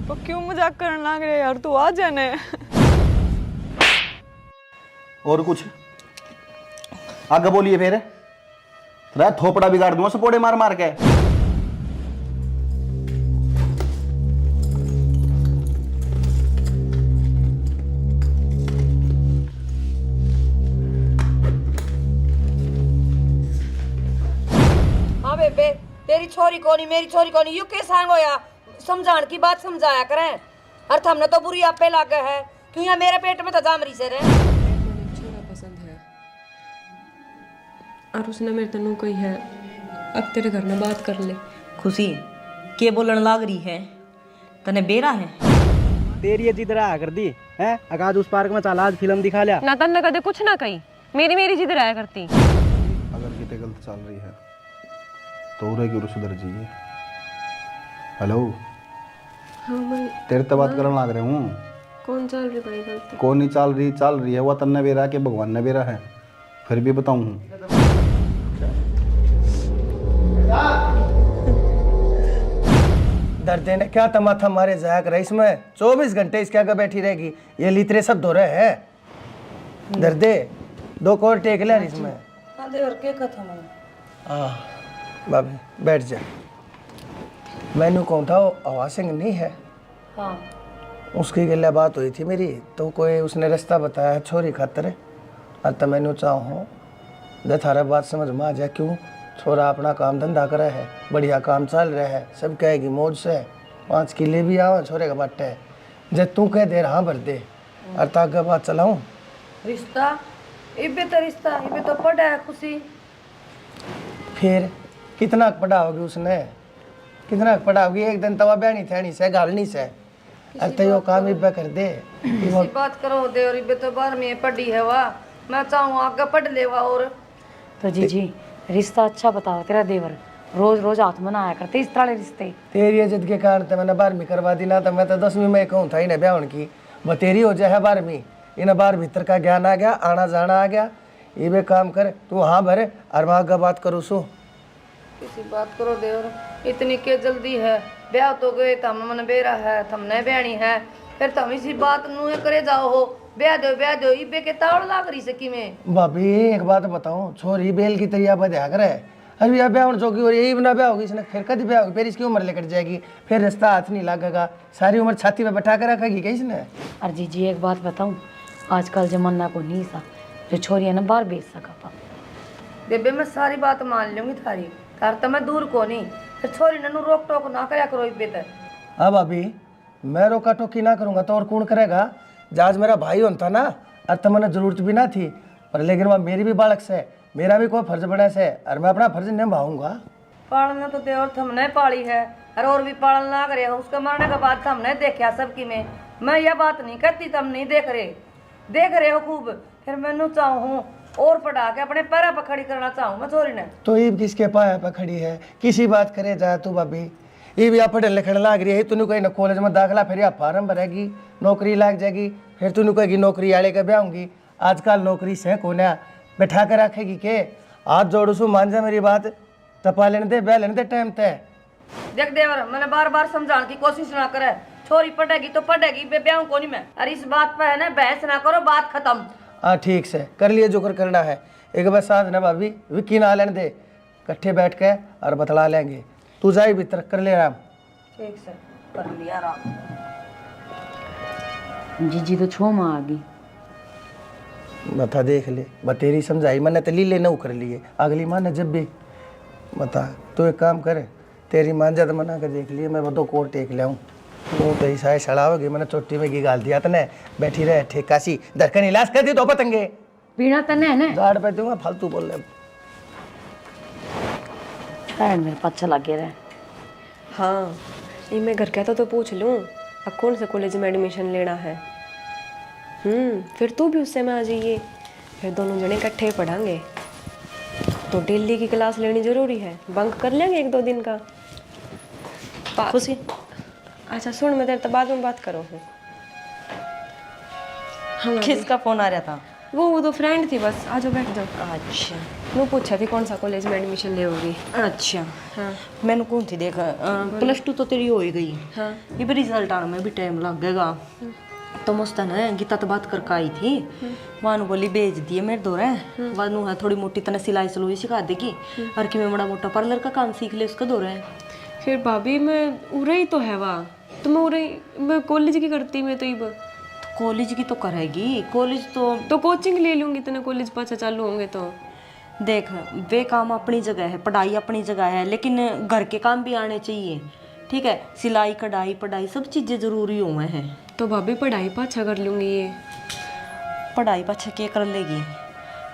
तो क्यों मजाक करने लग रहे यार, तू आ जाने। और कुछ आगे बोलिए फिर। तेरा थोपड़ा बिगाड़ दूंगा सपोड़े मार मार के। हाँ बेबे, तेरी छोरी कोनी मेरी छोरी कोनी यू के सांग होया, समझान की बात समझाया करें। अर्थ हमने तो बुरी आप पे लागे है, क्यों या मेरे पेट में तो जामरी से रहे। छोरा पसंद है और उसने मेरे तनु कही है अब तेरे घर में बात कर ले। खुशी के बोलन लाग रही है, तने बेरा है। तेरी ये जिद रहा कर दी है। आज उस पार्क में चल, आज फिल्म दिखा लिया ना तन कदे कुछ ना कही, मेरी मेरी जिद रहा करती। अगर कितने गलत चल रही है तो उरे की सुधर जाइए। हेलो, हाँ भाई, तेरे तो बात करने लग रहे हूँ। कौन चल रही भाई गलती? कौन नहीं चल रही है, वो तन्ने बेरा के भगवान ने बेरा है। फिर भी बताऊँ दर्दे ने क्या तमाथा मारे जाया कर इसमें 24 घंटे इसके आगे बैठी रहेगी। ये लितरे सब धो रहे हैं। दर्दे 2 कोर टेक ले इसमें। हाँ दे और के खत्म है। हाँ बाबी बैठ जा। मैंने कौन था वो आवाज सिंह नहीं है। हाँ उसकी गले बात हुई थी मेरी, तो कोई उसने रास्ता बताया छोरी खातर। और तो मैंने चाहूँ दे थारा बात समझ में आ जाए। क्यों छोरा अपना काम धंधा करे है, बढ़िया काम चल रहा है, सब कहेगी मौज से। 5 किले भी आओ छोरे का बट्टे है। जब तू कह दे रहा भर दे और ताकि बात चलाऊं। रिश्ता इबे तो रिश्ता इबे तो पड़ा है खुशी। फिर कितना पढ़ाओगी उसने, कितना पढ़ाओगी? एक दिन तवा बहनी थैनी से गालनी से और तो यो काम इबे कर दे। इसी बात करो दे और इबे तो 12वीं पढ़ी है वाह, मैं चाहूँ आगे पढ़ लेवा। और तो जीजी रिश्ता अच्छा बताओ, तेरा देवर रोज रोज हाथ मनाया करते इस तरह रिश्ते। तेरी इज्जत के कारण तो मैंने 12वीं करवा दी ना, तो मैं तो 10वीं में कहूँ था इन्हें ब्याह की। वो तेरी हो जाए 12वीं, इन्हें 12 भीतर का ज्ञान आ गया, आना जाना आ गया। ये भी काम कर तू, हाँ भरे और मैं आगे बात करूँ सो। किसी बात करो दे और इतनी के जल्दी है, ब्याह तो गए तम मन बेरा है, थमने ब्याणी है, फिर तुम इसी बात नु करे जाओ हो। ब्याह दो इबे के तावड़ लाग रही से किमें। भाभी एक बात बताऊं, छोरी बेल की तरिया बजा करे। अरे यार ब्याह जोगी और यही बिना ब्याह होगी इसने, फिर कभी ब्याह होगी? फिर इसकी उम्र लेकर जाएगी, फिर रास्ता हाथ नहीं लगेगा, सारी उम्र छाती में बैठा कर रखेगी क्या इसने? और जीजी एक बात बताऊं, आजकल जमाना को नहीं सा जो छोरी है ना बाहर बेच सका। बेबे मैं सारी बात मान लूंगी थारी, तार तो मैं दूर को नहीं, फिर छोरी ननु रोक टोक ना करया करो इबे तक। हाँ भाभी मैं रोका टोकी ना करूँगा तो और कौन करेगा? जहाज मेरा भाई होता ना और तो मैंने जरूरत भी ना थी, पर लेकिन वह मेरी भी बालक से, मेरा भी कोई फर्ज बड़ा से, और मैं अपना फर्ज निभाऊंगा। पालना तो दे और थमने पाली है, और भी पालन ना करे हो। उसके मरने के बाद हमने देखा सबकी में। मैं यह बात नहीं करती तुम नहीं देख रहे हो खूब। फिर मैनू चाहूँ और पढ़ा के अपने पैरा पर खड़ी करना चाहूँ मैं छोरी ने। तो ईब किसके पाया पर खड़ी है, किसी बात करे जाए तू भाभी। ये भी आप पढ़ने लिखने लग रही है, तूने कहीं ना कॉलेज में दाखिला, फिर या फार्म भरेगी, नौकरी लग जाएगी, फिर तूने कहेगी नौकरी आले के ब्याहूंगी। आजकल नौकरी से कोने बैठा कर रखेगी के? हाथ जोड़ू सू मान जा मेरी बात, तपा लेने दे, ब्याह लेने दे टाइम तय। देख देवर मैंने बार बार समझाने की कोशिश ना करे, छोरी पढ़ेगी तो पढ़ेगी, ब्याह को नहीं मैं। अरे इस बात पे है ना बहस ना करो, बात खत्म। हाँ ठीक से कर लिए जो कर करना है। एक बार साथ ना भाभी विक्की ना लेने दे, इकट्ठे बैठ के और बतला लेंगे। तू जाए भीतर कर ले आराम। ठीक से कर लिया आराम। जीजी तो छो माँ आ गई। बता देख ले, बतेरी समझाई मैंने तो ली लेना कर लिए, अगली माँ ने जब भी बता। तो एक काम करे, तेरी मान जा तो मना कर देख लिए, मैं वो कोर टेक ले आऊँ। तू तो ऐसा सड़ा होगी, मैंने चोटी में घी गाल दिया तने, बैठी रहे ठेका सी धड़कन इलाज कर दी दो पतंगे पीना तने है ना झाड़ पे दूंगा, फालतू बोल रहे। मेरे पास अच्छा लगे रहे। हाँ ये मैं घर कहता तो पूछ लूँ अब कौन से कॉलेज में एडमिशन लेना है। फिर तू भी उससे में आ जाइए, फिर दोनों जने इकट्ठे पढ़ांगे। तो डेली की क्लास लेनी जरूरी है, बंक कर लेंगे 1-2 दिन का। खुशी अच्छा सुन, मैं तेरे तो बाद में बात करो। किसका फोन आ रहा था? वो तो फ्रेंड थी बस। आ जाओ बैठ जाओ। अच्छा वो पूछा थी कौन सा कॉलेज में एडमिशन लोगी। अच्छा मैंने कौन थी देख +2 तो तेरी हो ही गई। हाँ ये भी रिजल्ट आने में भी टाइम लगेगा। तो मुस्तान है गीता तो बात करके आई थी, मानू बोली भेज दिए मेरे दोरे वानू है थोड़ी मोटी तना सिलाई सलुई सिखा देगी और कि मैं बड़ा मोटा पार्लर का काम सीख ले उसका दोरे। फिर भाभी मैं उरे ही तो है वहाँ, तो मैं उरे मैं कॉलेज की करती मैं तो इब कॉलेज की तो करेगी, कॉलेज तो कोचिंग ले लूंगी तेने कॉलेज पाछा चालू होंगे तो। देख वे काम अपनी जगह है, पढ़ाई अपनी जगह है, लेकिन घर के काम भी आने चाहिए। ठीक है, सिलाई कढ़ाई पढ़ाई सब चीज़ें ज़रूरी हुए हैं। तो भाभी पढ़ाई पाछा कर लूंगी ये। पढ़ाई पाछा क्या कर लेगी?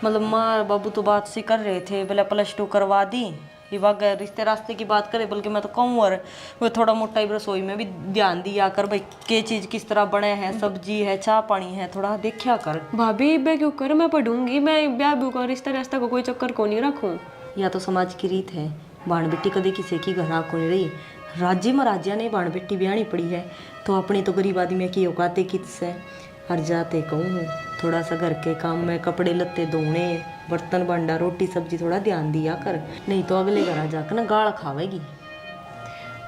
मतलब माँ बाबू तो बात सी कर रहे थे बोले +2 करवा दी, ये वह रिश्ते रास्ते की बात करे, बल्कि मैं तो कहूँ और वो थोड़ा मोटा ही रसोई में भी ध्यान दिया कर भाई, के चीज़ किस तरह बने हैं, सब्जी है चाय पानी है थोड़ा देखा कर। भाभी मैं क्यों कर, मैं पढ़ूंगी, मैं ब्याह ब्यू का रिश्ता रास्ता को कोई चक्कर को नहीं रखूँ। या तो समाज की रीत है, बाण बेटी कदे किसी की घर आ को नहीं रही, राज्य महाराजा ने बाण बेटी ब्याहनी पड़ी है, तो अपनी तो गरीब आदमी की औकाते किससे हर जाते कहूँ थोड़ा सा घर के काम में कपड़े लत्ते धोने बर्तन भांडा रोटी सब्जी थोड़ा ध्यान दिया कर, नहीं तो अगले घर आ जाकर ना गाल खावेगी।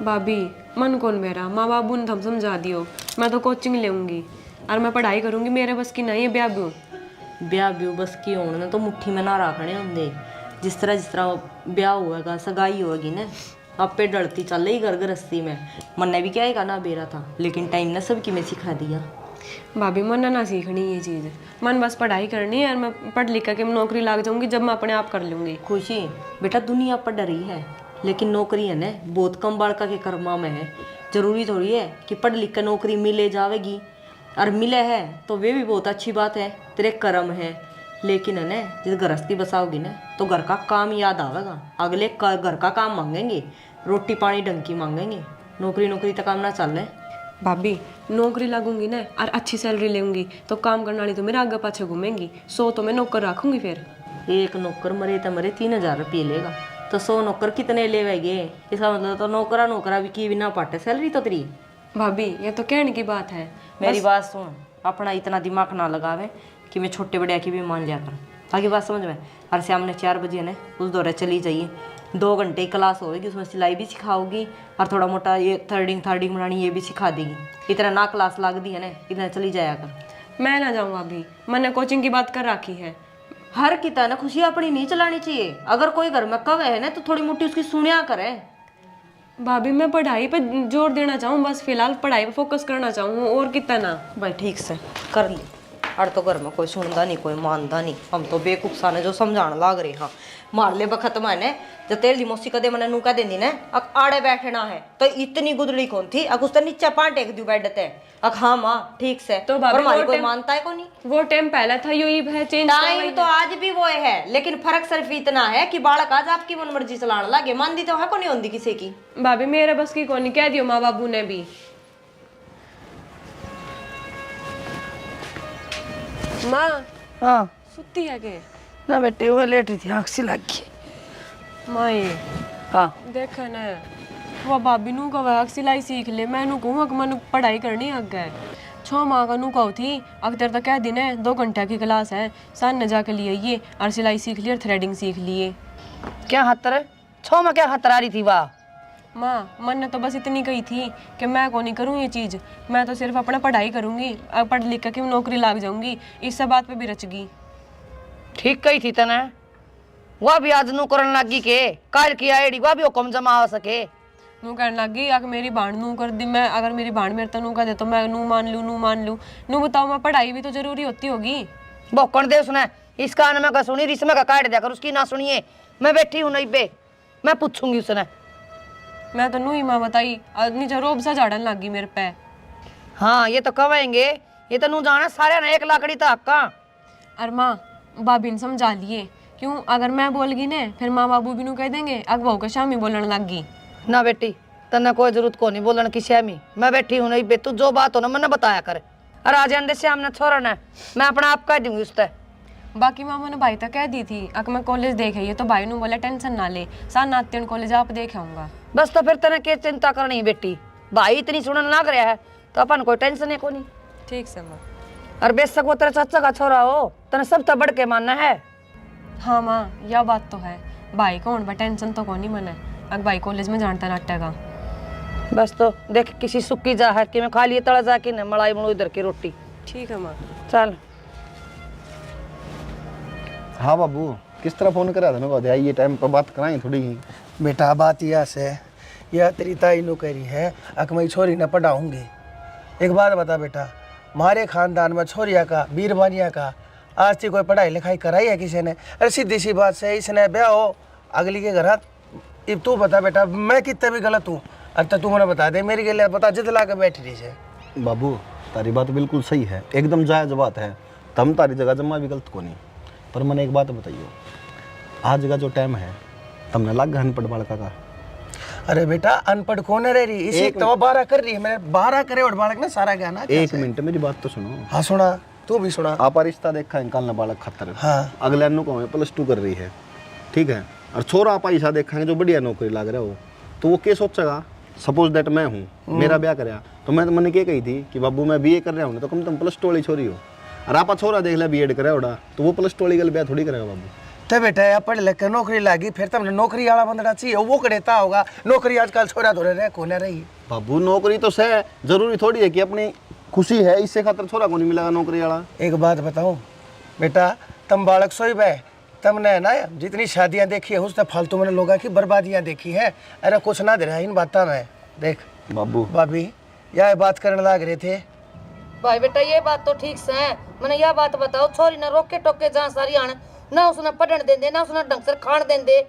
भाभी मन कौन मेरा, माँ बाबू ने हम समझा दियो, मैं तो कोचिंग लेऊंगी और मैं पढ़ाई करूंगी, मेरे बस की नहीं है ब्याह ब्यू। ब्याह ब्यू बस की होने तो मुट्ठी में ना रखने होंगे, जिस तरह ब्याह होएगा सगाई होएगी ना आप पे डरती चल रही घर गृहस्थी में। मन ने भी क्या है ना बेरा था, लेकिन टाइम ने सबकी में सिखा दिया। भाभी मन ना सीखनी ये चीज़, मन बस पढ़ाई करनी है और मैं पढ़ लिख के नौकरी लग जाऊंगी जब मैं अपने आप कर लूंगी। खुशी बेटा दुनिया पढ़ रही है, लेकिन नौकरी है ना बहुत कम बालका के कर्मा में है। जरूरी थोड़ी है कि पढ़ लिख कर नौकरी मिले जावेगी, और मिले है तो वे भी बहुत अच्छी बात है, तेरे कर्म है। लेकिन है ना जिस गृहस्थी बसाओगी ना तो घर का काम याद आवेगा, अगले घर का काम मांगेंगे, रोटी पानी ढंग की मांगेंगे, नौकरी तक काम ना चल रहे। भाभी नौकरी लगूंगी ना और अच्छी सैलरी लेंगी तो काम करने वाली तो मेरे आगे पाछे घूमेंगी, 100 तो मैं नौकर रखूंगी। फिर एक नौकर मरे तो मरे 3000 रुपये लेगा, तो 100 नौकर कितने लेवेगे? इसका मतलब तो नौकरा भी की बिना पाटे सैलरी तो तेरी। भाभी ये तो कहने की बात है। मेरी बात सुन, अपना इतना दिमाग ना लगावे कि मैं छोटे बड़े की भी मान जाया कर। आगे बात समझ में? और शाम ने 4 बजे ने उस दौरे चली जाइए, 2 घंटे क्लास होगी, उसमें सिलाई भी सिखाओगी और थोड़ा मोटा ये थर्डिंग बनानी ये भी सिखा देगी। इतना ना क्लास लाग दी है ना, इतना चली जाया कर। मैं ना जाऊँ भाभी, मैंने कोचिंग की बात कर रखी है। हर किता ना खुशी अपनी नहीं चलानी चाहिए, अगर कोई घर में कवे है ना तो थोड़ी मोटी उसकी सुनिया करे। भाभी मैं पढ़ाई पे जोर देना चाहूँ, बस फिलहाल पढ़ाई पे फोकस करना चाहूँ और कितना ना। भाई ठीक से कर ली, और तो घर में कोई सुनता नहीं कोई मानता नहीं, हम तो बेवकूफ ने जो समझाने लाग रहे। हाँ मार ले बखत मैंने जब तेल दी मौसी कदे मैंने नूका देनी ने अक आड़े बैठना है तो इतनी गुदड़ी कौन थी, अक उसने नीचे पान टेक दी बैठ ते अक। हाँ माँ ठीक से, तो भाभी हमारी कोई मानता है को नहीं। वो टाइम पहला था, यो ही है चेंज टाइम तो आज भी वो है, लेकिन फर्क सिर्फ इतना है कि बालक आज आपकी मन मर्जी चलाने लगे, मानती तो है को नहीं होती किसी की। भाभी मेरे बस की कौन कह दियो माँ बाबू ने भी। माँ हाँ सुती है के ना बेटी वो लेट रही थी, आँख सी लग गई। माँ ये हाँ देखा ना वो भाभी नू का सिलाई सीख ले, मैं नू कहूँ कि मैंने पढ़ाई करनी आगे 6 माह का नू कहू थी अगर तेरे तक कह दिन है 2 घंटे की क्लास है, सन न जाके लिए ये और सिलाई सीख ली और थ्रेडिंग सीख लिए। क्या खतर है 6 में, क्या खतर आ रही थी वाह? माँ मन ने तो बस इतनी कही थी कि मैं को नहीं करूँ ये चीज़, मैं तो सिर्फ अपना पढ़ाई करूँगी, पढ़ लिख के नौकरी लग जाऊँगी, इस सब बात पे भी रच गई। ठीक कही थी तने, वह भी आज नू करन लगी के काल की आईडी वह भी हुक्म जमा हो सके। नू कहने लगी अगर मेरी भाण नू कर दी, मैं अगर मेरी भाण मेरे तक नू कर दे तो मैं नू मान लूँ। नू बताओ मैं पढ़ाई भी तो जरूरी होती होगी। भौकन दे उसने, इस कान में का सुनी रिस में का काट दिया कर, उसकी ना सुनिए। मैं बैठी हूँ नहीं पे, मैं पूछूंगी उसने। मैं तो नू ही माँ बताई, नीचे रोब सा झाड़न लगी मेरे पे। हाँ ये तो कहेंगे, ये तो नू जाना सारे ना 1 लाकड़ी तक का। और माँ भाभी ने समझा लिए, क्यों अगर मैं बोल गई ने फिर माँ बाबू भी नू कह देंगे अग बहू के शामी बोलने लग गई। ना बेटी तन्ने कोई जरूरत को नहीं बोलने की श्यामी, मैं बैठी हूँ नहीं बे, तू जो बात हो ना मैंने बताया करे। और आज अंदर श्याम ने छोरा ने मैं अपना आप कह दूंगी उससे। बाकी मामा ने भाई तक कह दी थी अगर मैं कॉलेज देख आई तो भाई ने बोला टेंशन ना ले, सा नात्यन कॉलेज आप देख आऊंगा। बस तो फिर तने क्या चिंता करनी बेटी, भाई इतनी सुनन लग रहा है तो अपन कोई टेंशन है को नहीं। ठीक से माँ। और बेशक वो तेरे चाचा का छोरा हो, तने सब तो बढ़ के मानना है। हाँ माँ, यह बात तो है। भाई को उन पर टेंशन तो कौन नहीं मना है। अगर भाई कॉलेज में जानता नाट्य का बस तो देख किसी सुक्की जा है कि मैं खा लिए तड़ा जा कि न मलाई बनू इधर की रोटी। ठीक है माँ। चल। हाँ बाबू, किस तरह फोन करा था ना बताया, ये टाइम पर बात कराएं थोड़ी। बेटा बात यह से, यह तेरी ताई नो करी है अक मैं छोरी न पढ़ाऊंगी। एक बात बता बेटा, हमारे खानदान में छोरिया का बीरबानिया का आज तक कोई पढ़ाई लिखाई कराई है किसी ने? अरे सीधी सी बात से इसने ब्याह हो अगली के घर। अब तू बता बेटा, मैं कितने भी गलत हूँ? अब तो तू मैंने बता दे, मेरी के लिए बता जितला के बैठी रही है। बाबू तारी बात बिल्कुल सही है, एकदम जायज़ बात है। तम तारी जगह जमा भी गलत को नहीं। पर मैंने एक बात बताइयो, आज का जो टाइम है तमने लग अनपढ़ बालका का। अरे बेटा अनपढ़ कौन रह रही? इसी तो 12 कर रही है, मैंने 12 करे और बालक ना सारा ज्ञान। एक मिनट मेरी बात तो सुनो। हाँ सुना, तू भी सुना। आप रिश्ता देखा है निकालना बालक खतर। हाँ। अगले अनु को +2 कर रही है, ठीक है, और छोरा आप ऐसा देखेंगे जो बढ़िया नौकरी लग रहा हो, तो वो क्या सोचेगा? सपोज दैट मैं हूँ, मेरा ब्याह कराया तो मैंने क्या कही थी कि बाबू मैं BA कर रहा हूँ तो कम तुम +2 वाली छोरी हो, और आप छोरा देख ले B.Ed करे उड़ा तो वो +2 वाली गल ब्याह थोड़ी करेगा बाबू। तो बेटा या पढ़ लिख के नौकरी लागी, फिर तुमने नौकरी वाला बंदना चाहिए, वो करेता होगा। नौकरी आजकल छोरा धोरे रहे कोने रही। बाबू नौकरी तो सह जरूरी थोड़ी है कि अपनी खुशी है इससे खातर छोरा को नहीं मिलेगा नौकरी वाला। एक बात बताऊं बेटा, तुम बालक सोई बे, तुमने ना जितनी शादियां देखी है उसने फालतू मैंने लोगों की बर्बादियां देखी है। अरे कुछ ना दे रहा इन बातों में। देख बाबू भाभी यह बात करने लग रहे थे। भाई बेटा ये बात तो ठीक से है, मैंने यह बात बताओ, छोरी ना रोके टोके जहाँ सारी आने ना उसने पढ़न देंदे ना उसने ढंग से खान देंदे।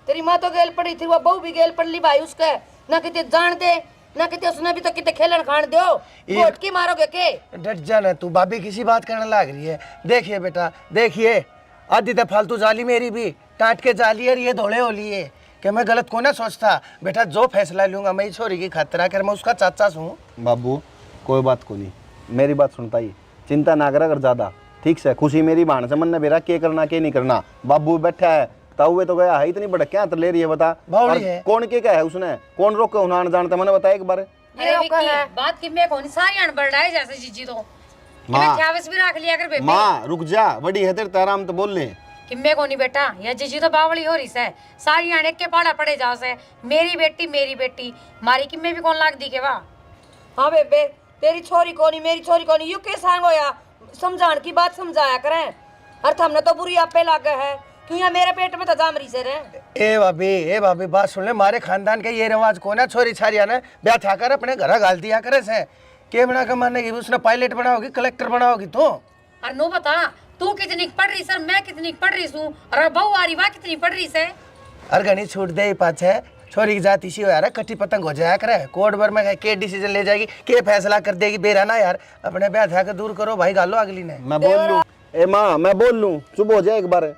तेरी माँ तो गेल पड़ी थी, वो बहू भी गेल पढ़ ली भाई उसके, ना कितने जान दे ना कितने उसने भी तो कितने खेलन खान दो। वोट की मारोगे के? डट जाना तू, भाभी किसी बात करने लग रही है। देखिए बेटा देखिए, आधी तो फालतू जाली मेरी भी टाट के जाली है, ये धोले हो लिए कि मैं गलत को ना सोचता। बेटा जो फैसला लूंगा मैं छोरी की खतरा कर, मैं उसका चाचा हूँ। बाबू कोई बात को नहीं, मेरी बात सुनता ही चिंता ना करा कर ज्यादा, ठीक से। खुशी मेरी बाण से मन ने बेरा के करना के नहीं करना। बाबू बैठा है ताऊ तो गया है, इतनी बड़ा क्या तो ले रही है बता। बावली है। कौन के क्या है उसने, कौन रोके उन्हान जानता मैंने बता एक बार। अरे विक्की, बात कि मैं कौन सारी अनबड़ है जैसे जीजी तो माँ ख्यावस भी रख लिया कर बेबे। माँ रुक जा, बड़ी है तेरे आराम तो बोल ले। किम्मे को नहीं बेटा, या जीजी तो बावली हो रही से सारी आने के पाड़ा पड़े जा से मेरी बेटी मारी किम्मे भी कौन लाग दी के वाह। हाँ बेबे तेरी छोरी को नहीं मेरी छोरी को नहीं, यू के सांगो या समझान की बात समझाया करें। अर्थ हमने तो बुरी आपे लागे है, क्यों या मेरे पेट में तो जामरी से रहे। ए भाभी बात सुन ले, मारे खानदान के ये रिवाज को ना छोरी छारिया ने ब्याह था कर अपने घर गाल दिया करे से के बना के मारने की, उसने पायलट बनाओगी कलेक्टर बनाओगी तो। और नो बता तू कितनी पढ़ रही सर, मैं कितनी पढ़ रही हूँ, और बहू आ रही वाह कितनी पढ़ रही से। अर घनी छूट दे पाछे छोरी की जात इसी हो यार, कट्टी पतंग हो जाया करे। कोर्ट भर में के डिसीजन ले जाएगी, के फैसला कर देगी बेरा ना यार। अपने ब्याह था के दूर करो भाई, गालो अगली ने। मैं बोल लूं ए माँ, मैं बोल लूं चुप हो जाए एक बार।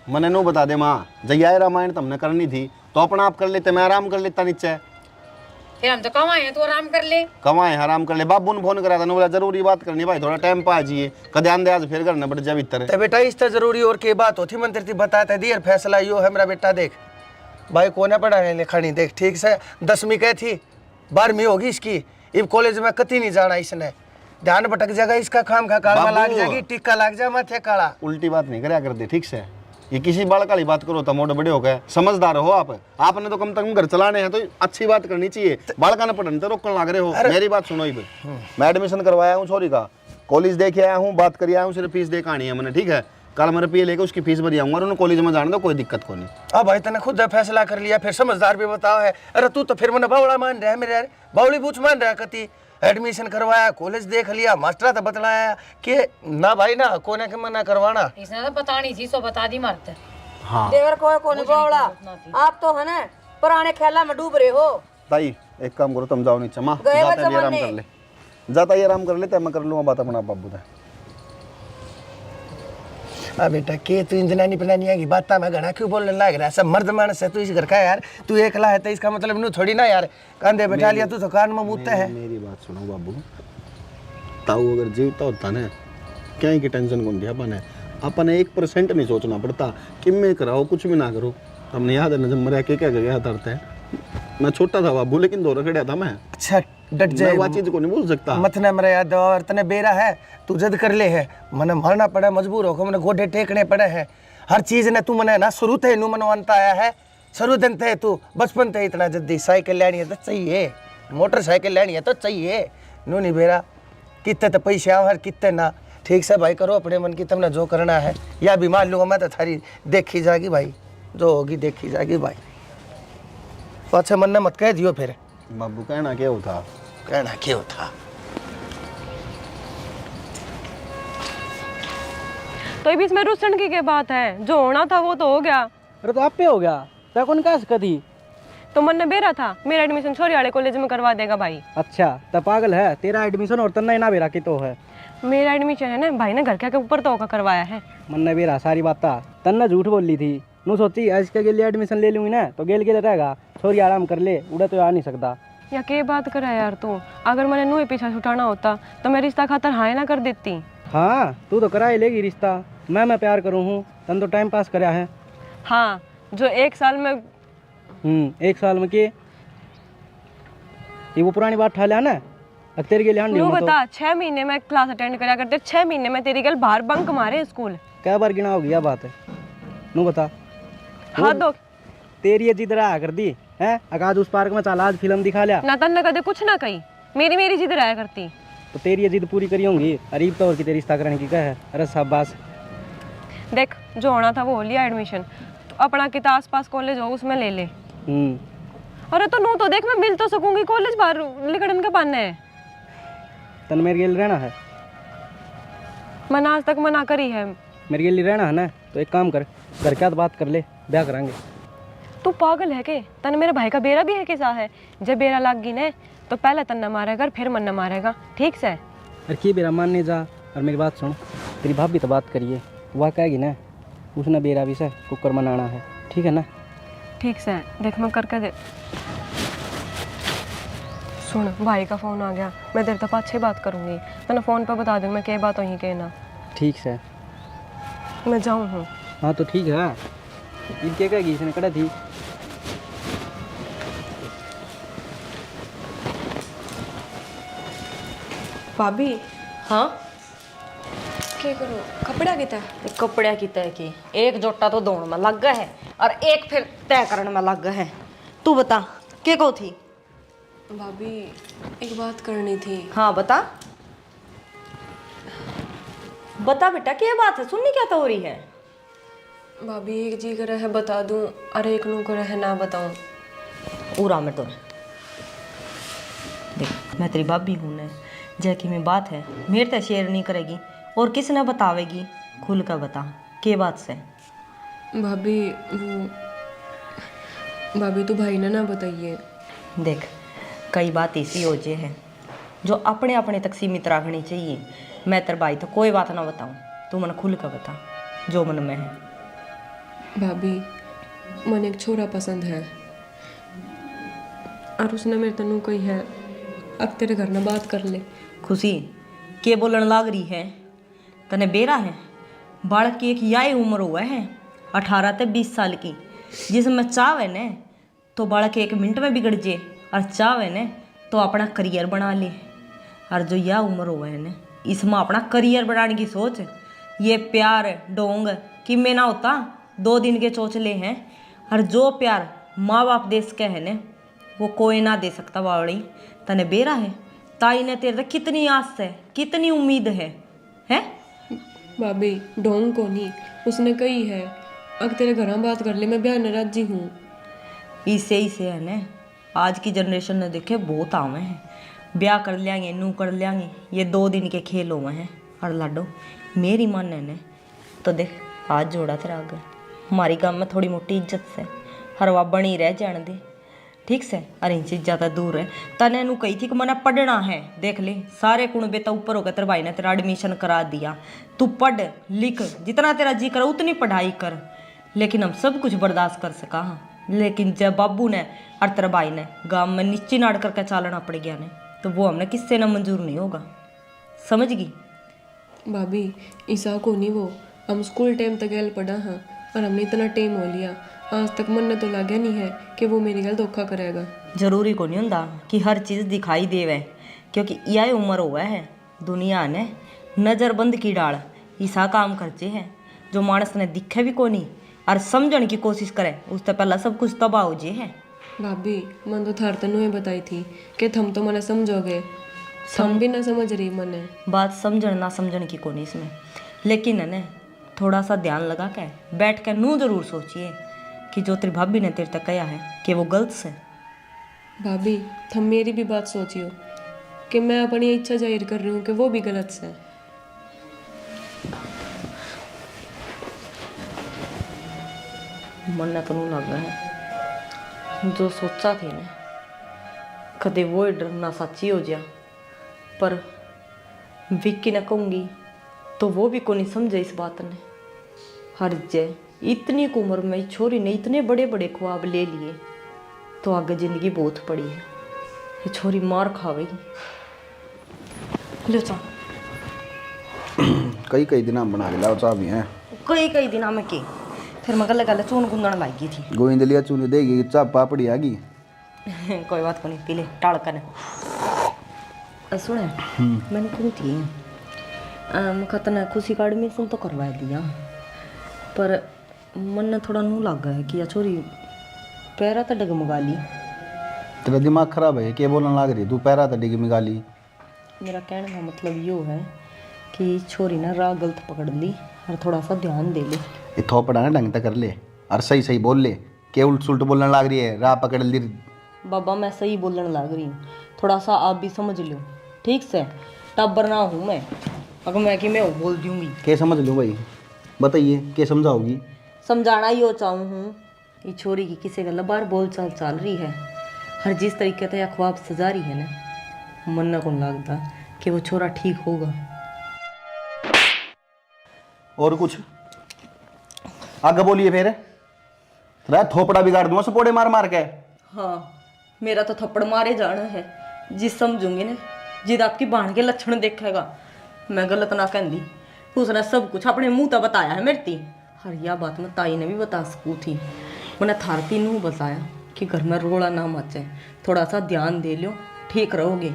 मने नो बता दे माँ, जय रामायण तुमने करनी थी तो अपना आप कर लेते, मैं आराम कर लेता नीचे। फिर हम तो कमाए हैं तो आराम कर ले। कमाए आराम कर ले। बाबू ने फोन करा था, बोला जरूरी बात करनी भाई, थोड़ा टाइम पा जाइए का ध्यान दे, आज फिर करना पड़ जाए भीतर। तो बेटा इस जरूरी और के बात होती मंत्री थी बताते दी फैसला यो है मेरा बेटा। देख भाई कोने पढ़ाने लिखानी देख ठीक से, 10वीं कह थी 12वीं होगी इसकी, इब कॉलेज में कती नहीं जाना इसने, ध्यान भटक जाएगा इसका, खाम खा काल में लाग जाएगी, टिक्का लाग जाए माथे काला। उल्टी बात नहीं करया करते ठीक से, ये किसी बालक वाली बात करो तो मोटे बड़े हो गए, समझदार हो आप। आपने तो कम से कम घर चलाने हैं तो अच्छी बात करनी चाहिए, बालका ने पढ़ने तो रोकने लग रहे हो। मेरी बात सुनो, मैं एडमिशन करवाया हूँ छोरी का, कॉलेज देखे आया हूँ, बात कर आया हूँ, सिर्फ फीस देकर आनी है मैंने, ठीक है। कल मैं रुपये लेकर उसकी फीस भरी आऊंगा और उन्हें कॉलेज में जाने दो, कोई दिक्कत को नहीं। अब भाई तने खुद फैसला कर लिया, फिर समझदार भी बताओ है। अरे तू तो फिर मैंने बावड़ा मान रहा है मेरे यार, बावली बूझ मान रहा है कती। एडमिशन करवाया, कॉलेज देख लिया, मास्टर तो बतलाया कि ना भाई ना कोने के मना करवाना। इसने तो बता नहीं थी, सो बता दी मारते। हाँ देवर को नहीं बावड़ा, आप तो है ना पुराने ख्याला में डूब रहे हो। ताई एक काम करो, तुम जाओ नीचे, माँ गए जाता है जमाने। आराम कर ले, जाता ही आराम कर लेते, मैं कर लूँगा बात अपना बाबू से। हाँ बेटा के तू इन जनानी पनानी की बात में घना क्यों बोलने लग रहा है? सब मर्द मानस है तू इस घर का यार, तू एकला है तो इसका मतलब नू थोड़ी ना यार कंधे बैठा लिया तू तो कान में मुँहते है। मेरी बात सुनो बाबू, ताऊ अगर जीवता होता ना क्या की टेंशन कौन थी अपन है, अपन 1% नहीं सोचना पड़ता कि मैं कराओ कुछ भी ना करो। हमने याद है ना जब मरा के क्या गया तरते, मैं छोटा था बाबू लेकिन दो रखड़ा था मैं। अच्छा डट मैं जाए वो चीज को नहीं भूल सकता। मत न मेरा याद और तने बेरा है तू जद कर ले है मने मारना पड़ा मजबूर होकर मने गोडे टेकने पड़े है हर चीज ने तू मने ना शुरू थे नु मनवानता आया है शुरू दिन थे तू बचपन थे इतना जल्दी साइकिल लेनी है तो चाहिए मोटरसाइकिल लेनी है तो चाहिए नु नहीं बेरा कितने तो पैसे आव हर कितने ना ठीक से भाई करो अपने मन की तुमने जो करना है या भी मान लूंगा मैं तो थारी देखी जाएगी भाई जो होगी देखी जाएगी भाई तो अच्छा मन ने मत कह दियो फिर बाबू कहना क्या था कहना क्यों था तो ये बीच में रुसन की क्या बात है जो होना था वो तो हो गया। अरे तो आप पे हो गया तो कौन कहा कदी तो मन ने बेरा था मेरा एडमिशन छोरी वाले कॉलेज में करवा देगा भाई। अच्छा तो पागल है तेरा एडमिशन और तन्ना ना बेरा की तो है मेरा एडमिशन है ना भाई ने घर के ऊपर तो होकर करवाया है। मन ने बेरा सारी बात था तन्ना झूठ बोल ली थी नू सोची आज के लिए एडमिशन ले लूंगी ना तो गेल गेल रहेगा छोरी आराम कर ले उड़ा तो आ नहीं सकता। या के बात करा यार तू अगर मैंने नू ही पीछा छुटाना होता तो मैं रिश्ता खातर हाय ना कर देती। हाँ तू तो करा ही लेगी रिश्ता मैं प्यार करूँ हूँ तन तो टाइम पास कराया है। हाँ जो 1 साल में 1 साल में के ये वो पुरानी बात ठा लिया ना अब तेरे के लिए नू बता 6 महीने में क्लास अटेंड करा करते 6 महीने में तेरी गल बाहर बंक मारे स्कूल क्या बार गिना होगी यह बात है नू बता हाँ दो तेरी ये जिद रहा कर दी है आज उस पार्क में चल आज फिल्म दिखा लिया ना तन कदे कुछ ना कही मेरी जिद रहा करती तो तेरी ये जिद पूरी करी होंगी अरीब तो और की तेरी रिश्ता करने की क्या है। अरे शाबाश देख जो होना था वो हो लिया एडमिशन तो अपना किता आस पास कॉलेज हो उसमें ले ले। अरे तो नू तो देख मैं मिल तो सकूंगी कॉलेज बाहर लिखड़न के पाने है तन मेरे गेल रहना है मैंने आज तक मना करी है मेरे गेल रहना है ना तो एक काम कर घर क्या बात कर ले ब्याह करांगे। तू पागल है के तन मेरे भाई का बेरा भी है के साथ है जब बेरा लाग गई ने तो पहले तन न मारेगा फिर मन न मारेगा ठीक से। अरे की बेरा मानने जा और मेरी बात सुन तेरी भाभी तो बात करिए वह कहेगी ना उसने बेरा भी से कुकर मनाना है ठीक है ना। ठीक से देख मैं करके दे सुन भाई का फ़ोन आ गया मैं तेरे तो अच्छी बात करूँगी तने फ़ोन पर बता दूँ मैं क्या बात हुई कहना ठीक से मैं जाऊँ हूँ। हाँ तो ठीक है इनके कहेगी इसने कड़ा थी भाभी हाँ क्या करो कपड़ा किता कपड़ा की तय की एक जोटा तो दौड़ में लग गया है और एक फिर तय करने में लग गया है। तू बता के को थी भाभी एक बात करनी थी। हाँ बता बता बेटा क्या बात है सुननी क्या तो हो रही है। भाभी एक जी करे है बता दूं और एक नू करे है ना बताऊं। पूरा मैं तो देख मैं तेरी भाभी हूँ ने जैकी में बात है मेरे तो शेयर नहीं करेगी और किसने बतावेगी खुल कर बता के बात से। भाभी वो भाभी तो भाई ने ना बताइए। देख कई बात ऐसी हो जे है जो अपने अपने तक सीमित रखनी चाहिए। मैं तेरे भाई तो कोई बात ना बताऊं तू मन खुल कर बता जो मन में है। भाभी मन एक छोरा पसंद है और उसने मेरे तनु कही है अब तेरे घर में बात कर ले। खुशी के बोलन लाग रही है तने बेरा है बालक की एक याई उम्र हुआ है 18 से 20 साल की जिसमें चावे ने तो बालक 1 मिनट में बिगड़ जे और चावे ने तो अपना करियर बना ले। और जो यह उम्र हुआ है ना इसमें अपना करियर बनाने की सोच ये प्यार डोंग कि में ना होता 2 दिन के चोचले हैं। और जो प्यार माँ बाप देश के है ने वो कोई ना दे सकता बावड़ी तने बेरा है ताई ने तेरे तक कितनी आस है कितनी उम्मीद है भाभी ढोंग को नहीं उसने कही है अब तेरे घर में बात कर ले मैं ब्याह नाराजी हूँ। इसे है ने आज की जनरेशन ने देखे बहुत आवे हैं ब्याह कर लेंगे नू कर लेंगे ये 2 दिन के खेल हुए हैं। और लाडो मेरी मन है ने तो देख आज जोड़ा तेरा आगे हमारी गाँव में थोड़ी मोटी इज्जत से हरवा बनी रह जान दे ठीक से। अरे इनसे ज़्यादा दूर है तने नू कही थी कि मैंने पढ़ना है देख ले सारे कुणबे तो ऊपर हो गए तेरे भाई ने तेरा एडमिशन करा दिया तू पढ़ लिख जितना तेरा जी कर उतनी पढ़ाई कर। लेकिन हम सब कुछ बर्दाश्त कर सका हाँ लेकिन जब बाबू ने और तेरे भाई ने गाँव में नीचे नाड़ करके चालना पड़ गया ने तो वो हमने किससे ना मंजूर नहीं होगा समझ गई। भाभी ईसा को नहीं वो हम स्कूल टाइम तक गैल पढ़ा हाँ और हमने इतना टाइम हो लिया आज तक मन ने तो लाग्या नहीं है कि वो मेरे गल धोखा करेगा। जरूरी को नहीं होता कि हर चीज़ दिखाई देवे, क्योंकि यह उम्र हुआ है दुनिया ने नज़रबंद की डाल ऐसा काम करते हैं जो मानस ने दिखे भी को नहीं और समझने की कोशिश करे उससे पहला सब कुछ तबाह हो जे है। भाभी मन तो थार तनु ही बताई थी कि थम तो मने समझोगे, थम भी ना समझ रही मने। बात समझण ना समझण की कोनी इसमें, लेकिन है ना थोड़ा सा ध्यान लगा के बैठ के नू जरूर सोचिए कि जो तेरी भाभी ने तेरे तक कहा है कि वो गलत से। भाभी थम मेरी भी बात सोचियो कि मैं अपनी इच्छा जाहिर कर रही हूँ कि वो भी गलत से। मन ने तो नू लगा है जो सोचा थे ने कदे वो डर ना सच्ची हो जा, पर विक्की ने कहूँगी तो वो भी को नहीं समझे इस बात ने। हर जय इतनी उम्र में छोरी ने इतने बड़े बड़े ख्वाब ले लिए तो आगे जिंदगी बहुत पड़ी है। ये छोरी मार खावेगी। लो चा कई कई दिन बना के लाओ, चाह भी हैं कई दिन में के फिर मैं गल चून गुंदन लग गई थी। गोविंदलिया चूनी देगी, चाह पापड़ी आ गई। कोई बात को नहीं, पी ले टाड़ कर। सुने मैंने क्यों थी खतना खुशी का एडमिशन तो करवा दिया, पर मन ने थोड़ा नू लग है कि या छोरी पैरा तो डगमगा ली। तेरा दिमाग खराब है, क्या बोलने लग रही तू? पैरा तो डगमगा ली। मेरा कहने का मतलब यो है कि छोरी ने राह गलत पकड़ ली और थोड़ा सा ध्यान दे ले। ये थोपड़ा ना ढंग तक कर ले और सही सही बोल ले, के उल्ट सुल्ट बोलने लग रही है, राह पकड़ ली। बाबा मैं सही बोलने लग रही हूँ, थोड़ा सा आप भी समझ लो ठीक से। टब्बर ना हूँ मैं, अगर मैं कि मैं वो बोल दूँगी। क्या समझ लूँ भाई, बताइए क्या समझाओगी? समझाना ही हो चाहूँ हूँ ये छोरी की किसी गल बार बोल चाल चल रही है, हर जिस तरीके से या ख्वाब सजा रही है ना, मन को लगता कि वो छोरा ठीक होगा। और कुछ आगे बोलिए फिर, तेरा थोपड़ा बिगाड़ दूंगा सपोड़े मार मार के। हाँ मेरा तो थप्पड़ मारे जाना है, जिस समझूंगी ना जिद आपकी बाण के लक्षण देखेगा। मैं गलत ना कहती, उसने सब कुछ अपने मुंह तक बताया है मेरी ती। हर यह बात मैं ताई ने भी बता सकू थी, उन्हें थारती नू बताया कि घर में रोड़ा ना मचे, थोड़ा सा ध्यान दे लो ठीक रहोगे,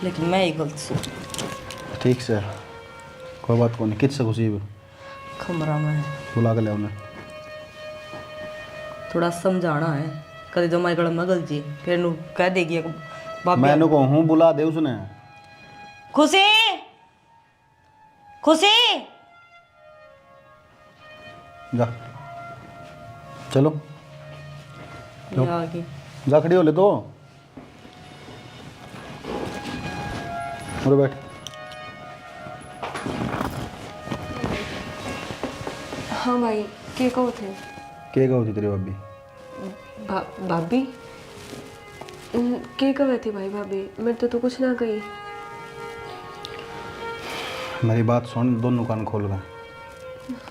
लेकिन मैं ही गलत सू। ठीक से कोई बात को नहीं, किससे खुशी खमरा में बुला के ले उन्हें। थोड़ा समझाना है, कदे जो मैं गल मगल जी फिर नू कह देगी बाबा। मैंने को हूँ बुला दे उसने। खुशी खुशी जा चलो ये आ गई। जा खड़ी हो ले तो बैठ। हाँ भाई के कहो थे? क्या कहो थी तेरी भाभी? भाभी के कहे थे भाई? भाभी मेरे तो कुछ ना कही। मेरी बात सुन, दोनों कान खोल गए।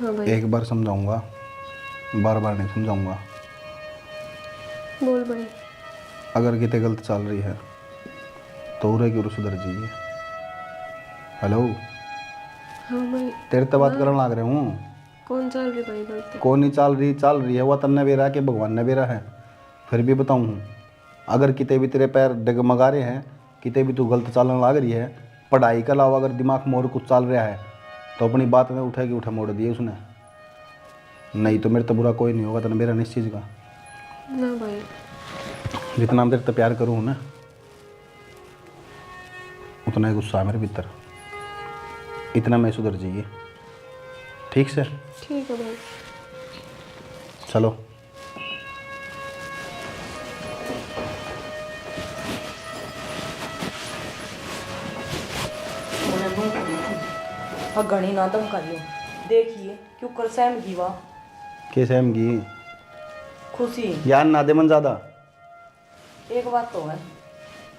हाँ भाई एक बार समझाऊंगा, बार बार नहीं समझाऊंगा। बोल भाई। अगर कितने गलत चल रही है तो उरे की उर सुधर जाइए। हेलो हाँ भाई तेरे तो बात करने लग रहे हूँ। कौन चल रही भाई गलती? कौन नहीं चल रही है, वह तन्ने बेरा के भगवान ने बेरा है। फिर भी बताऊँ हूँ, अगर किते भी तेरे पैर डगमगा रहे हैं, किते भी तू गलत चलने लग रही है, पढ़ाई के अलावा अगर दिमाग में और कुछ चल रहा है तो अपनी बात में उठेगी उठा मोड़ दिए उसने। नहीं तो मेरे तो बुरा कोई नहीं होगा, तने मेरा निश्चित चीज़ का। ना भाई जितना मैं तेरे तो प्यार करूँ ना, उतना ही गुस्सा है मेरे भीतर। इतना मैं सुधर जाइए ठीक से। ठीक है भाई। चलो और घनी ना दम कर लो, देखिए क्यों कर सहम की वाह के सहम की खुशी। यार ना दे मन ज़्यादा। एक बात तो है,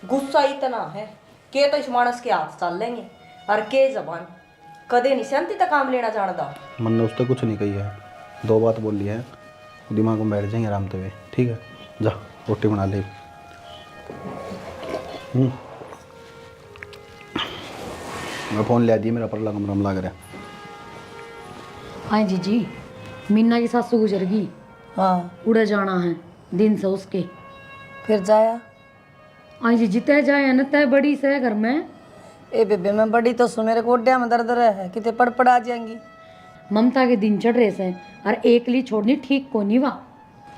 गुस्सा इतना है के तो इस मानस के हाथ चल लेंगे और के जबान कदे नहीं शांति तक काम लेना जानता। मन ने उससे कुछ नहीं कही है, दो बात बोल ली है, दिमाग में बैठ जाएंगे आराम से हुए। ठीक है जा रोटी बना ले। मैं फ़ोन ले दिए, मेरा पर लगम लग रहा है। हाँ जीजी, मीना की सासू गुजर गई हाँ उड़े जाना है दिन से उसके। फिर जाया। आई जी जिते जाए न तय बड़ी से घर में। ए बेबे मैं बड़ी तो सु, मेरे गोड्या में दर्द रहे कितने पड़ आ जाएंगी। ममता के दिन चढ़ रहे से और एकली छोड़नी ठीक को नहीं वा।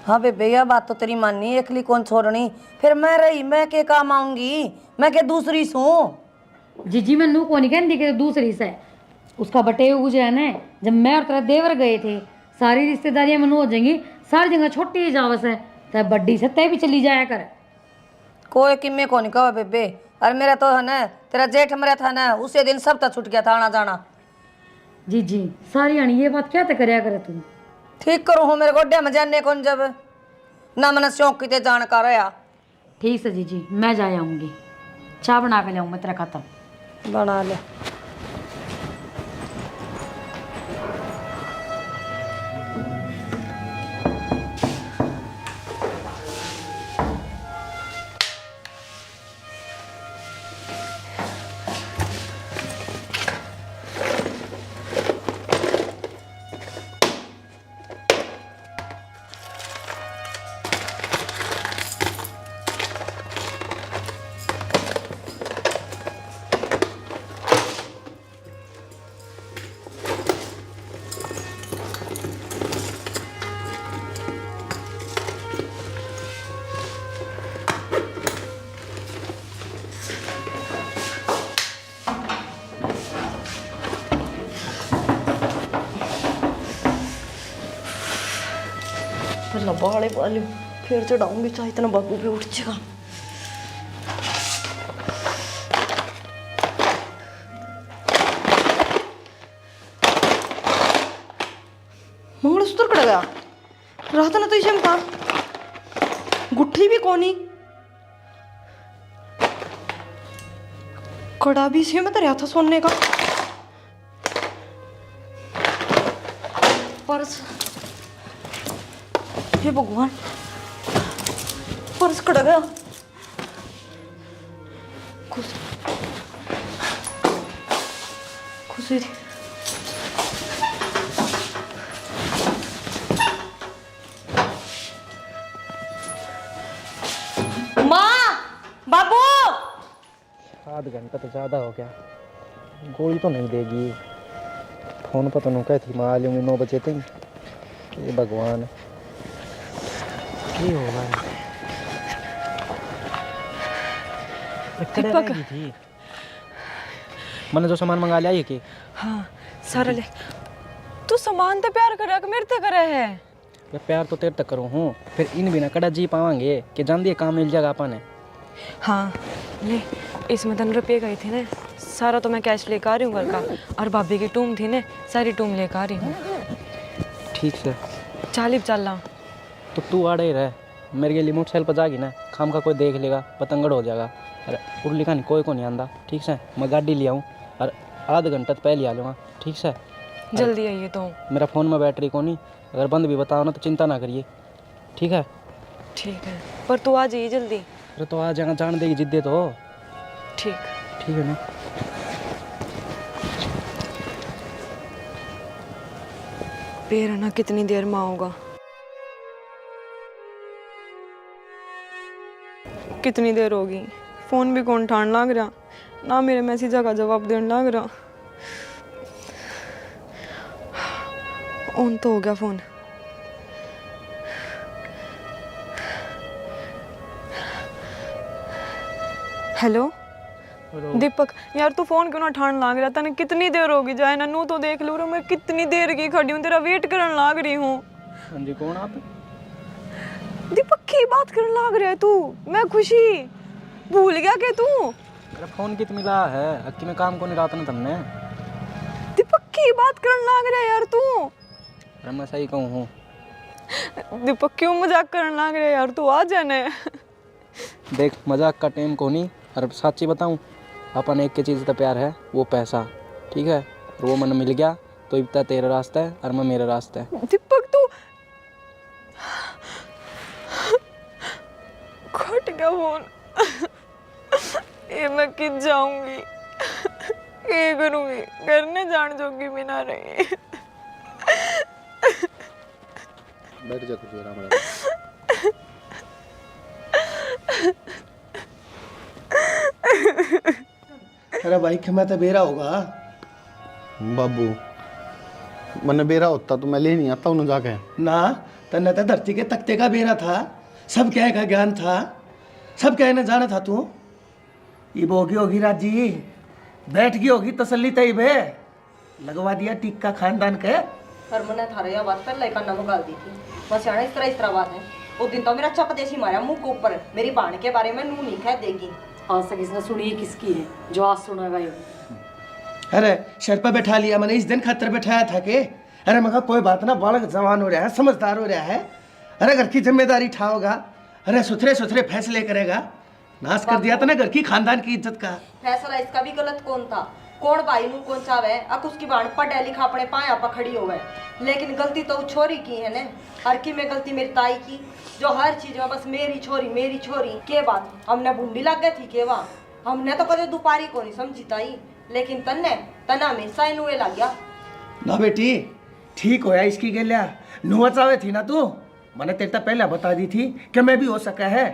हाँ बेबे यह बात तो तेरी माननी, एकली कौन छोड़नी, फिर मैं रही मैं के काम आऊंगी, मैं के दूसरी सू। जीजी मैं नू को नहीं कहती कि दूसरी से उसका बटे उज है न। जब मैं और तेरा देवर गए थे सारी रिश्तेदारियां मनु हो जाएंगी, सारी जगह छोटी ही जावस है तय बड्डी से तय भी चली जाया कर। कोई किम्मे को नहीं कहो बेबे, और मेरा तो है ना तेरा जेठ मरा था ना उसे दिन सब तक छूट गया था आना जाना। जीजी सारी आनी ये बात क्या तय करया करे तू। ठीक करो हूँ मेरे गोड्या में जानने कौन जब ना मैंने शौक किते जानकार है। ठीक से जीजी मैं जा आऊंगी, चाय बना के लाऊं मैं तेरा खाता। बना ले। पहला बाले वाली फिर चढ़ाऊंगी चाहे इतना बाबू भी उठ जाएगा। मंगलसूत्र कड़ गया रात ना तो इसे का गुट्ठी भी कोनी कड़ा भी इसे में तो रहा था सोने का। पर्स, हे भगवान पर्स कड़ गया। खुशी थी। माँ बाबू आध घंटा तो ज़्यादा हो गया, गोली तो नहीं देगी। फोन पर तो नु कहती माँ आ लूँगी 9 बजे तक। ये भगवान क्या होगा। दीपक थी मैंने जो सामान मंगा लिया ये कि हाँ सारा ले। तू सामान तो प्यार करे कि मेरे ते करे है। मैं प्यार तो तेरे तक करूँ हूँ, फिर इन बिना कड़ा जी पावांगे कि जान दिए काम मिल जाएगा अपन। हाँ ले इसमें 10 रुपये गई थी ना, सारा तो मैं कैश लेकर आ रही हूँ घर का, और भाभी की टूम थी ना सारी टूम लेकर आ रही हूँ। ठीक से चालीब चल रहा। तो तू आड़े ही रह, मेरे लिए लिमिट सेल पर जागी ना, खाम का कोई देख लेगा पतंगड़ हो जाएगा। अरे उड़ लिखा नहीं कोई को नहीं आंदा। ठीक से मैं गाड़ी ले आऊँ और आध घंटा तो पहले आ लूँगा। ठीक से जल्दी आइए। तो मेरा फ़ोन में बैटरी को नहीं, अगर बंद भी बताओ ना तो चिंता ना करिए। ठीक है ठीक है, पर तू आ जाइए जल्दी। अरे तो आ जाएगा, जान देगी जिद्दे तो। ठीक ठीक है ना। फिर ना कितनी देर में होगा, कितनी देर होगी, फ़ोन भी कौन ठान लाग रहा ना, मेरे मैसेज का जवाब देने लाग रहा। ऑन तो हो गया फ़ोन। हेलो दीपक यार तू फोन क्यों ना ठान लाग रहा, तने कितनी देर होगी जाए ना, नू तो देख लू रो मैं कितनी देर की खड़ी हूँ, तेरा वेट करने लाग रही हूँ। हाँ जी कौन आप? दीपक की बात करने लाग रहा है तू, मैं खुशी भूल गया कि तू। अरे फ़ोन कित मिला है, अक्की में काम को नहीं रात ना तुमने। दीपक की बात करने लाग रहा है यार तू। अरे मैं सही कहूँ हूँ। दीपक क्यों मजाक करने लाग रहा है यार, तू आ जाने। देख मजाक का टाइम को नहीं, और सच्ची बताऊँ अपन एक की चीज़ का प्यार है वो पैसा। ठीक है, और वो मन मिल गया तो इतना तेरा रास्ता है और मैं मेरा रास्ता है। दीपक तू खट गया फोन। ये मैं कित जाऊंगी, ये करूंगी, घर ने जान जोगी भी ना रही। बैठ जा कुछ आराम आराम। अरे भाई मैं तो बेरा होगा। बाबू मैंने बेरा होता तो मैं ले नहीं आता उन्हें जाके। ना तन्ने तो धरती के तख्ते का बेरा था, सब क्या का ज्ञान था, सब कहने जाना था तू। ये होगी होगी राजी, बैठ गई होगी तसल्ली तई बे, लगवा दिया टिक्का खानदान के। पर मैंने थारे यह बात पहले का नमक डाल दी थी, बस यार इस तरह बात है। उस दिन तो मेरा चप देसी मारा मुंह के ऊपर, मेरी बाण के बारे में नू नहीं कह देगी। आज तक इसने सुनी है किसकी है जो आज सुनेगा ये? अरे सर पे बैठा लिया मैंने, इस दिन खतर बैठाया था के। अरे मैं कहा कोई बात ना, बालक जवान हो रहा है, समझदार हो रहा है, अरे घर की जिम्मेदारी उठाओगा, अरे सुथरे सुथरे फैसले करेगा। नाश कर दिया था ना घर की खानदान की इज्जत का। फैसला इसका भी गलत कौन था? कौन भाई नू कौन चावे अब उसकी बाण पढ़े लिखा अपने पाया पर खड़ी हो गए, लेकिन गलती तो छोरी की है ने। हर की में गलती मेरी ताई की, जो हर चीज में बस मेरी छोरी के बात हमने बूंदी लग गई थी के वहाँ। हमने तो कदे दोपहरी को नहीं समझी ताई, लेकिन तना हमेशा नुए लग गया। ना बेटी ठीक होया इसकी गेलिया, नुआ चावे थी ना तू, मैंने तेरे तो पहले बता दी थी कि मैं भी हो सका है।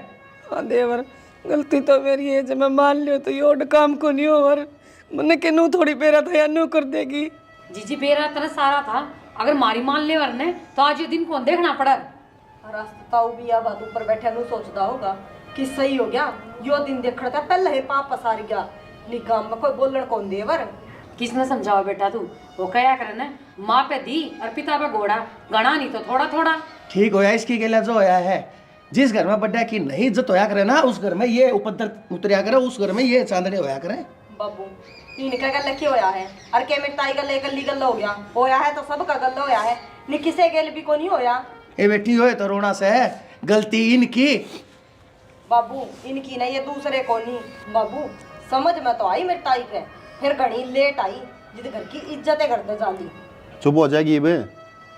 हाँ देवर, गलती तो मेरी है, जब मैं मान लियो तो ये काम को नहीं हो। और मैंने के नू थोड़ी पेरा था या नू कर देगी। जीजी बेरा तरह सारा था, अगर मारी मान ले वरने तो आज ये दिन कौन देखना पड़ा। रास्ता भी आ बात ऊपर बैठे नू सोचता होगा कि सही हो गया, यो दिन देखना था पहले ही पाप पसार गया। निगाम में कोई बोलण कौन देवर? किसने समझाओ बेटा तू, वो कया करे ना, माँ पे दी और पिता पे घोड़ा, गणा नहीं तो थोड़ा थोड़ा। ठीक होया इसकी गेलिया जो होया है। जिस घर में बड्डा की नहीं इज्जत होया करे ना, उस घर में ये उपद्र उतरिया करे, उस घर में ये चांदने होया करे। बाबू इनका गल क्या होया है? अरे के मेरी ताई गल गली गल हो गया, होया है तो सबका गल होया है, नि किसे गेल भी को नहीं होया। ए बेटी होए तो रोना से है, गलती इनकी। बाबू इनकी नहीं, ये दूसरे को नहीं। बाबू समझ में तो आई मेरी ताई के, फिर घनी लेट आई, जिद घर की इज्जत है घर दे जाली। चुप हो जाएगी बे,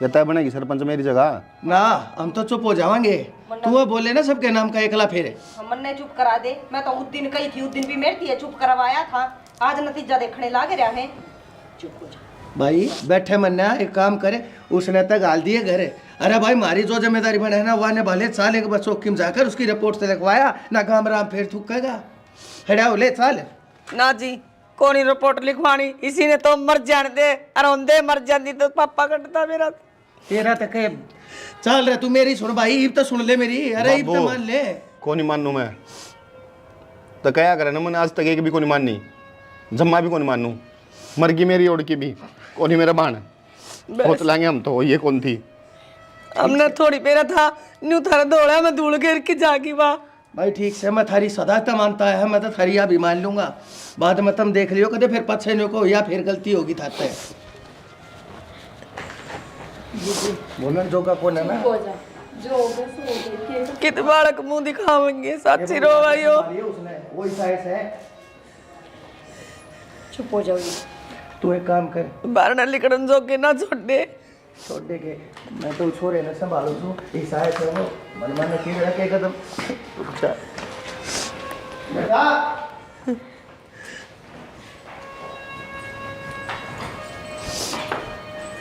या तय बनेगी सरपंच मेरी जगह। ना हम तो चुप हो जाएंगे, तू वो बोले ना सबके नाम का एकला फेरे। हमन ने चुप करा दे, मैं तो उस दिन कही थी, उस दिन भी मेरी थी चुप करवाया था, आज नतीजा देखने लाग रहा है। चुप हो जा भाई, बैठे मन्ना एक काम करे, उसने तक गाल दिए घरे। अरे भाई मारी जो जिम्मेदारी बने है ना, वह ने भले साल एक बच्चों किम जाकर उसकी रिपोर्ट से लिखवाया ना, काम राम फिर थूकेगा हेड़ा ले साल ना जी, कौन ही रिपोर्ट लिखवानी, इसी ने तो मर जाने दे, अरे होंदे मर जाती तो पापा कटता मेरा। तेरा तक है चल रहे, तू मेरी सुन भाई, इब तो सुन ले मेरी। अरे इब तो मान ले। कौन नहीं मानू मैं तो क्या करे ना, मैंने आज तक एक भी कौन माननी, जम्मा भी कौन मानू, मर गई मेरी ओढ़ की भी कौन ही मेरा बाण बहुत लाएंगे हम तो। ये कौन थी? हमने थोड़ी पेरा था, न्यू थारा दौड़ा मैं धूल घेर के जागी वाह। भाई ठीक से, मैं थारी सदा तो मानता है, मैं तो थारी भी मान लूंगा, बाद में तुम देख लियो कदे फिर पछे को या फिर गलती होगी थाते। बोलन जो का कौन है ना, कित बालक मुंह दिखावेंगे, साची रो भाइयों। उसने वही साइज है। चुप हो जाओ। तू एक काम कर, बाहर न निकलन जो के ना छोड़ दे, छोड़ दे के मैं तो छोरे न संभालू तू, ये साइज है वो मन मन की रखे कदम। बेटा